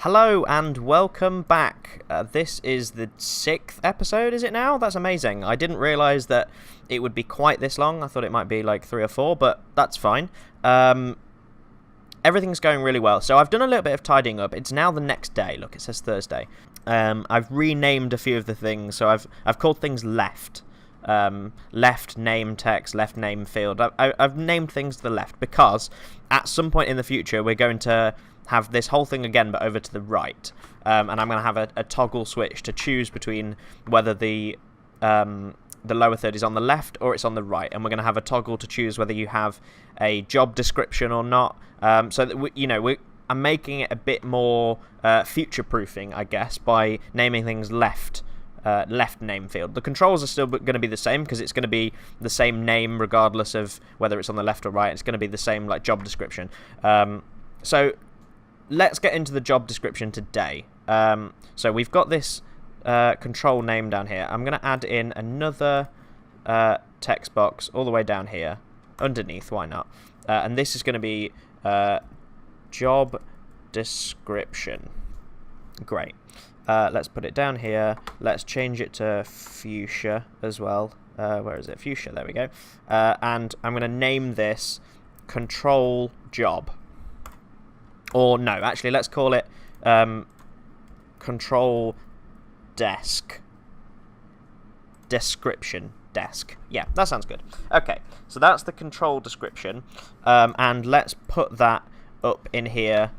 Hello and welcome back. This is the 6th episode, is it now? That's amazing. I didn't realise that it would be quite this long. I thought it might be like 3 or 4, but that's fine. Everything's going really well. So I've done a little bit of tidying up. It's now the next day. Look, it says Thursday. I've renamed a few of the things. So I've called things left. Left name text, left name field. I've named things to the left because at some point in the future we're going to have this whole thing again, but over to the right, and I'm going to have a toggle switch to choose between whether the lower third is on the left or it's on the right, and we're going to have a toggle to choose whether you have a job description or not. So that I'm making it a bit more future-proofing, I guess, by naming things left name field. The controls are still going to be the same because it's going to be the same name regardless of whether it's on the left or right. It's going to be the same like job description. So let's get into the job description today. So we've got this control name down here. I'm going to add in another text box all the way down here underneath. Why not? And this is going to be job description. Great. Let's put it down here. Let's change it to fuchsia as well. Where is it? Fuchsia. There we go. And I'm going to name this control job. Or no, actually, let's call it control desk. Description desk. Yeah, that sounds good. Okay, so that's the control description. And let's put that up in here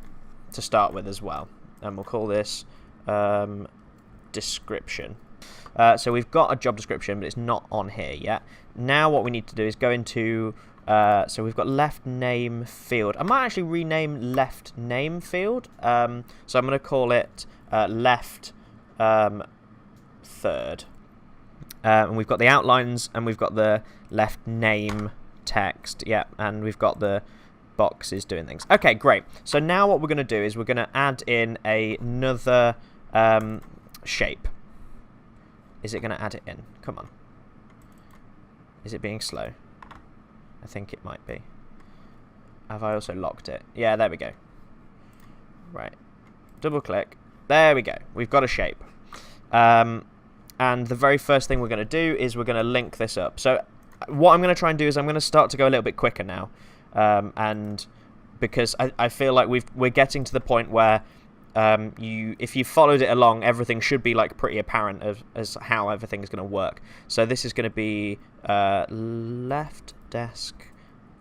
to start with as well. And we'll call this description. So we've got a job description, but it's not on here yet. Now what we need to do is go into... so we've got left name field. I might actually rename left name field. So I'm going to call it left third. And we've got the outlines and we've got the left name text. Yeah, and we've got the boxes doing things. Okay, great. So now what we're going to do is we're going to add in another shape. Is it going to add it in? Come on. Is it being slow? I think it might be. Have I also locked it? Yeah, there we go. Right. Double click. There we go. We've got a shape. And the very first thing we're going to do is we're going to link this up. So what I'm going to try and do is I'm going to start to go a little bit quicker now. And because I feel like we're getting to the point where if you followed it along, everything should be like pretty apparent as how everything is going to work. So this is going to be left desk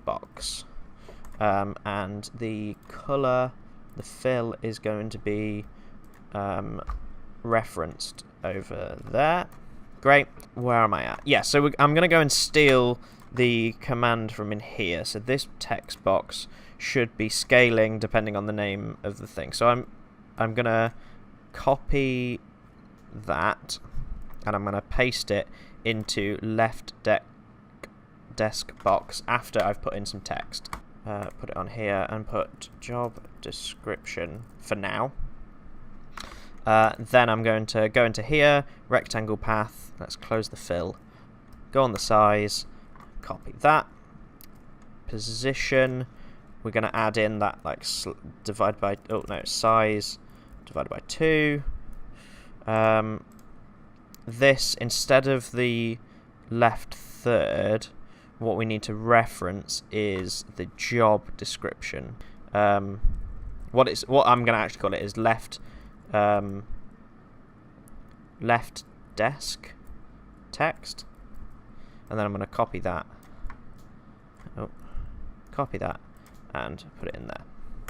box, and the color, the fill is going to be referenced over there. Great. Where am I at? Yeah, so I'm going to go and steal the command from in here. So this text box should be scaling depending on the name of the thing. So I'm going to copy that and I'm going to paste it into left desk box after I've put in some text. Put it on here and put job description for now. Then I'm going to go into here, rectangle path, let's close the fill, go on the size, copy that, position, we're going to add in that like divide by, size divided by 2. This, instead of the left third, what we need to reference is the job description. What I'm going to actually call it is left desk text, and then I'm going to copy that. Copy that and put it in there.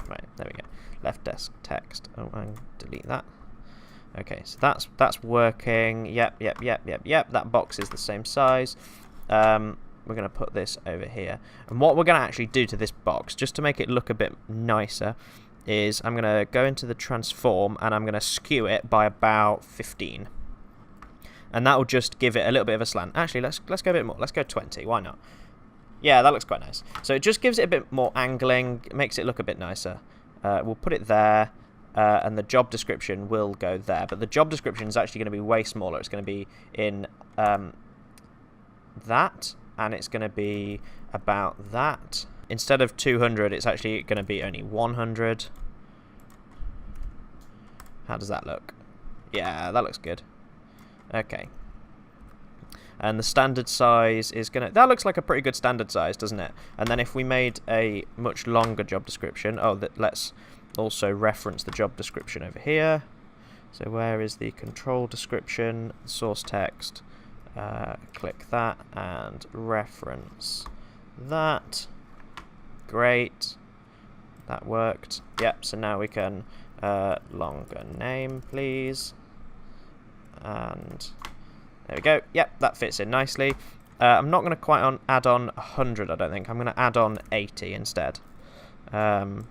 Right, there we go. Left desk text. Oh, and delete that. Okay, so that's working. Yep. That box is the same size. We're going to put this over here. And what we're going to actually do to this box, just to make it look a bit nicer, is I'm going to go into the transform and I'm going to skew it by about 15. And that will just give it a little bit of a slant. Actually, let's go a bit more. Let's go 20. Why not? Yeah, that looks quite nice. So it just gives it a bit more angling. It makes it look a bit nicer. We'll put it there. And the job description will go there. But the job description is actually going to be way smaller. It's going to be in that. And it's going to be about that. Instead of 200, it's actually going to be only 100. How does that look? Yeah, that looks good. Okay. And the standard size is going to... That looks like a pretty good standard size, doesn't it? And then if we made a much longer job description... Oh, let's also reference the job description over here. So where is the control description? Source text. Click that and reference that. Great. That worked. Yep, so now we can... longer name, please. And... There we go. Yep, that fits in nicely. I'm not going to quite add on 100, I don't think. I'm going to add on 80 instead. So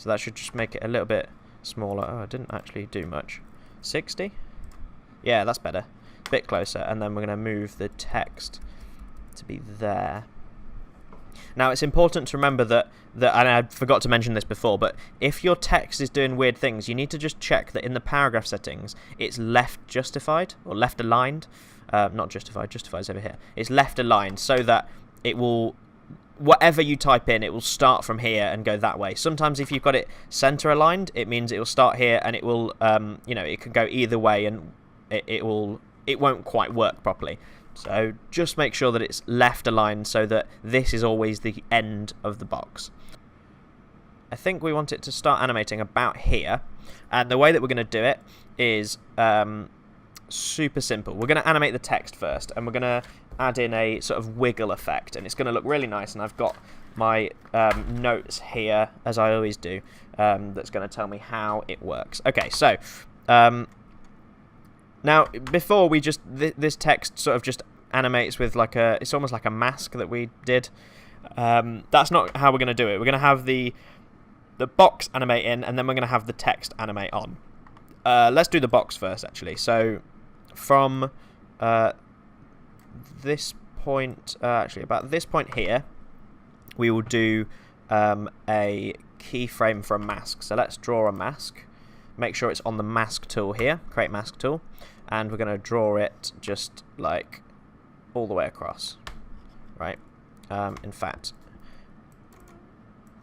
that should just make it a little bit smaller. Oh, I didn't actually do much. 60? Yeah, that's better. A bit closer. And then we're going to move the text to be there. Now, it's important to remember that, and I forgot to mention this before, but if your text is doing weird things, you need to just check that in the paragraph settings, it's left justified, or left aligned. Not justified, justified's over here. It's left aligned so that it will, whatever you type in, it will start from here and go that way. Sometimes if you've got it center aligned, it means it will start here and it will, it can go either way and it won't quite work properly. So just make sure that it's left aligned so that this is always the end of the box. I think we want it to start animating about here. And the way that we're going to do it is super simple. We're going to animate the text first. And we're going to add in a sort of wiggle effect. And it's going to look really nice. And I've got my notes here, as I always do, that's going to tell me how it works. Okay, so... now, before we just... This text sort of just animates with like a... It's almost like a mask that we did. That's not how we're going to do it. We're going to have the box animate in, and then we're going to have the text animate on. Let's do the box first, actually. So, from this point... actually, about this point here, we will do a keyframe for a mask. So, let's draw a mask. Make sure it's on the mask tool here, create mask tool, and we're going to draw it just like all the way across, right? In fact,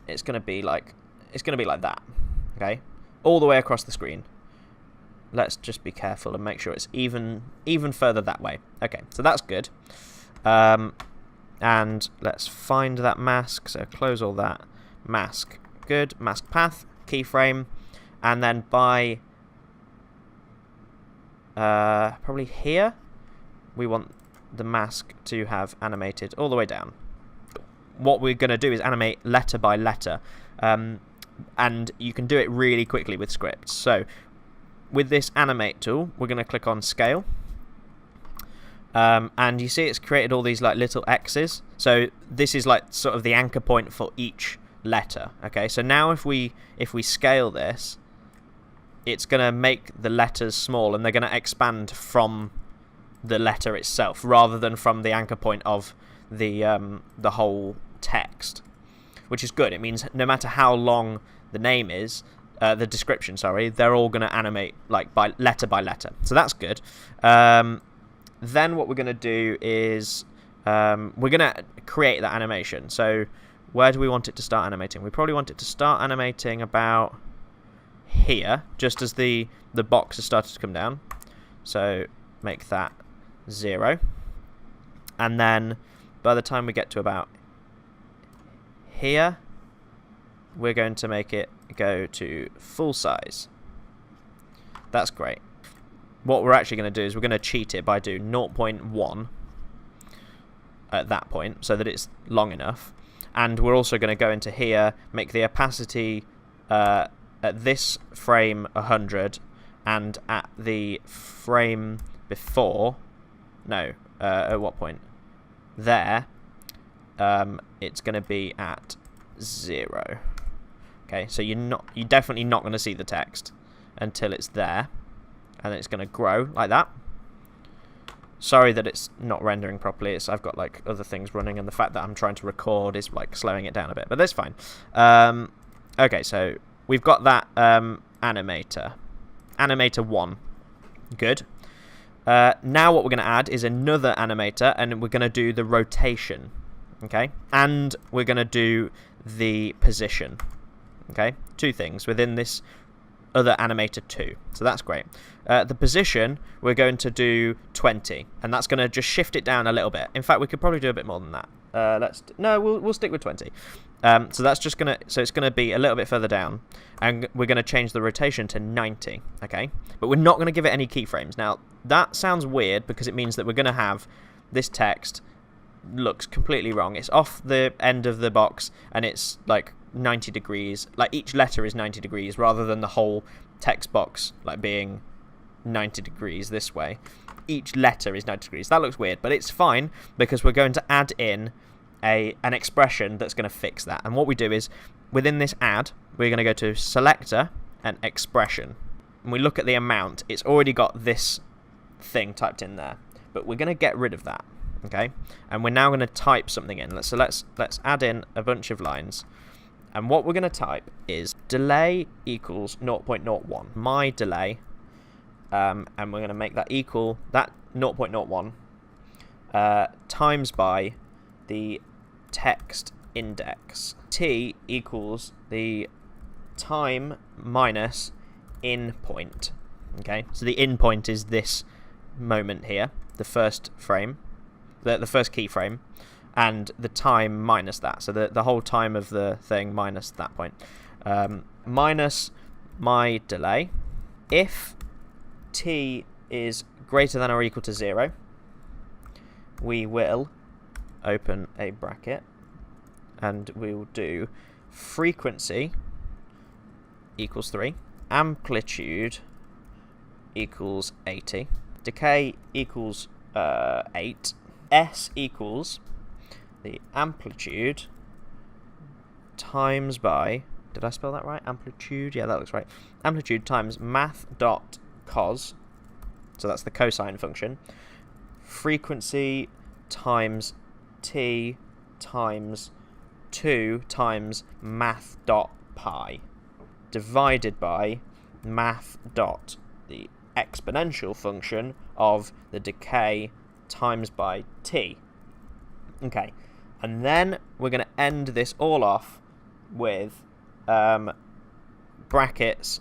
it's going to be like that, okay, all the way across the screen. Let's just be careful and make sure it's even further that way. Okay, so that's good. And let's find that mask. So close all that. Mask, good. Mask path, keyframe. And then by probably here, we want the mask to have animated all the way down. What we're going to do is animate letter by letter. And you can do it really quickly with scripts. So with this animate tool, we're going to click on scale. And you see it's created all these like little X's. So this is like sort of the anchor point for each letter. Okay, so now if we scale this, it's going to make the letters small and they're going to expand from the letter itself rather than from the anchor point of the whole text, which is good. It means no matter how long the name is, the description, sorry, they're all going to animate like by letter. So that's good. Then what we're going to do is we're going to create that animation. So where do we want it to start animating? We probably want it to start animating about here, just as the box has started to come down. So make that 0. And then by the time we get to about here, we're going to make it go to full size. That's great. What we're actually going to do is we're going to cheat it by doing 0.1 at that point so that it's long enough. And we're also going to go into here, make the opacity at this frame 100, and at the frame before, no, at what point? There, it's going to be at 0. Okay, so you're definitely not going to see the text until it's there, and then it's going to grow like that. Sorry that it's not rendering properly. I've got like other things running, and the fact that I'm trying to record is like slowing it down a bit, but that's fine. Okay, so we've got that animator 1. Good. Now what we're going to add is another animator, and we're going to do the rotation. Okay, and we're going to do the position. Okay, 2 things within this other animator 2. So that's great. The position, we're going to do 20, and that's going to just shift it down a little bit. In fact, we could probably do a bit more than that. We'll stick with 20. So that's just going to, so it's going to be a little bit further down, and we're going to change the rotation to 90, okay? But we're not going to give it any keyframes. Now, that sounds weird because it means that we're going to have this text looks completely wrong. It's off the end of the box, and it's like 90 degrees. Like each letter is 90 degrees rather than the whole text box like being 90 degrees this way. Each letter is 90 degrees. That looks weird, but it's fine because we're going to add in an expression that's going to fix that. And what we do is, within this add, we're going to go to selector and expression. And we look at the amount. It's already got this thing typed in there, but we're going to get rid of that. Okay, and we're now going to type something in. So let's add in a bunch of lines, and what we're going to type is delay equals 0.01 my delay, and we're going to make that equal that 0.01 times by the text index. T equals the time minus in point. Okay, so the in point is this moment here, the first frame. The first keyframe, and the time minus that. So the whole time of the thing minus that point. Minus my delay. If t is greater than or equal to 0, we will open a bracket, and we will do frequency equals 3, amplitude equals 80, decay equals 8, S equals the amplitude times by, did I spell that right? Amplitude, yeah, that looks right. Amplitude times math.cos, so that's the cosine function. Frequency times t times 2 times math.pi divided by math dot the exponential function of the decay times by t. Okay, and then we're going to end this all off with brackets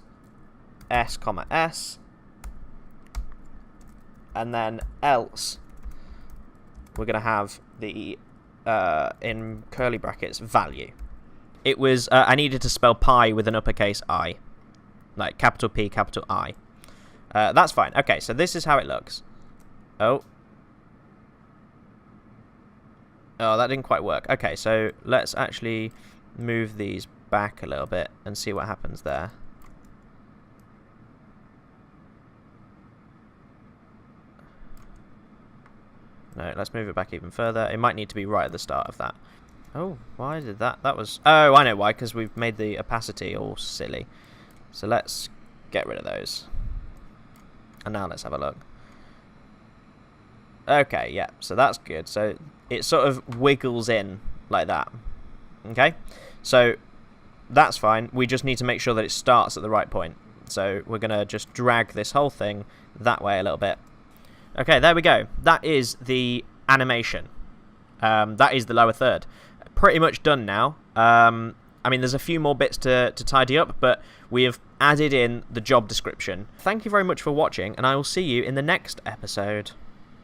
s comma s, and then else we're going to have the in curly brackets value. It was I needed to spell pi with an uppercase I, like capital P capital I. That's fine. Okay, so this is how it looks. Oh, that didn't quite work. Okay, so let's actually move these back a little bit and see what happens there. No, let's move it back even further. It might need to be right at the start of that. Oh, why did that? That was... Oh, I know why, because we've made the opacity all silly. So let's get rid of those. And now let's have a look. Okay, yeah, so that's good. So it sort of wiggles in like that. Okay, so that's fine. We just need to make sure that it starts at the right point. So we're going to just drag this whole thing that way a little bit. Okay, there we go. That is the animation. That is the lower third. Pretty much done now. I mean, there's a few more bits to tidy up, but we have added in the job description. Thank you very much for watching, and I will see you in the next episode.